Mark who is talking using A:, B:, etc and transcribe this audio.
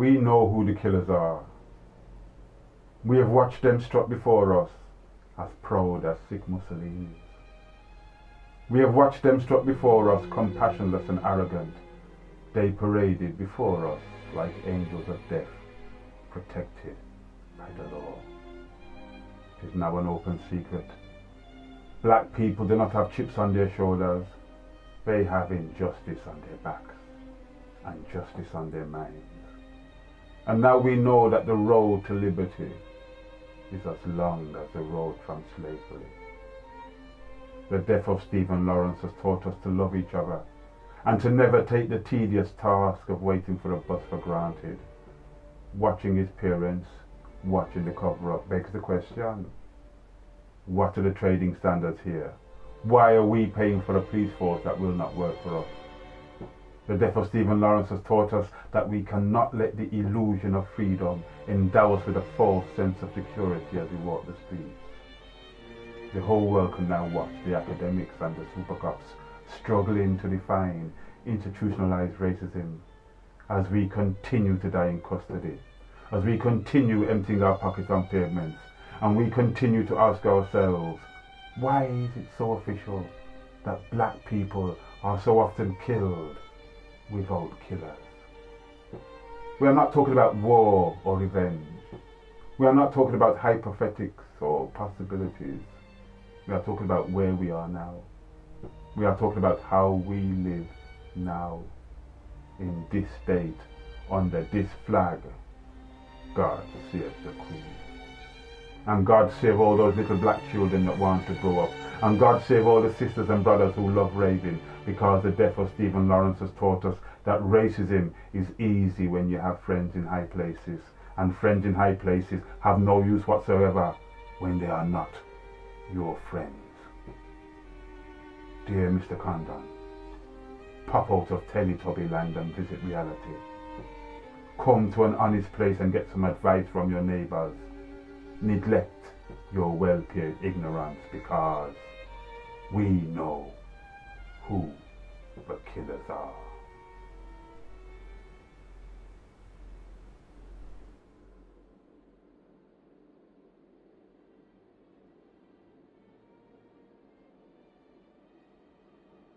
A: We know who the killers are. We have watched them strut before us, as proud as sick Mussolini. We have watched them strut before us, compassionless and arrogant. They paraded before us like angels of death, protected by the law. It is now an open secret. Black people do not have chips on their shoulders. They have injustice on their backs and justice on their minds. And now we know that the road to liberty is as long as the road from slavery. The death of Stephen Lawrence has taught us to love each other and to never take the tedious task of waiting for a bus for granted. Watching his parents, watching the cover-up begs the question, what are the trading standards here? Why are we paying for a police force that will not work for us? The death of Stephen Lawrence has taught us that we cannot let the illusion of freedom endow us with a false sense of security as we walk the streets. The whole world can now watch the academics and the super cops struggling to define institutionalized racism as we continue to die in custody, as we continue emptying our pockets on pavements, and we continue to ask ourselves, why is it so official that black people are so often killed without killers? We are not talking about war or revenge. We are not talking about hypothetics or possibilities. We are talking about where we are now. We are talking about how we live now in this state under this flag. God save the Queen. And God save all those little black children that want to grow up. And God save all the sisters and brothers who love raving, because the death of Stephen Lawrence has taught us that racism is easy when you have friends in high places. And friends in high places have no use whatsoever when they are not your friends. Dear Mr. Condon, pop out of Teletubby land and visit reality. Come to an honest place and get some advice from your neighbors. Neglect your well-paid ignorance, because we know who the killers are.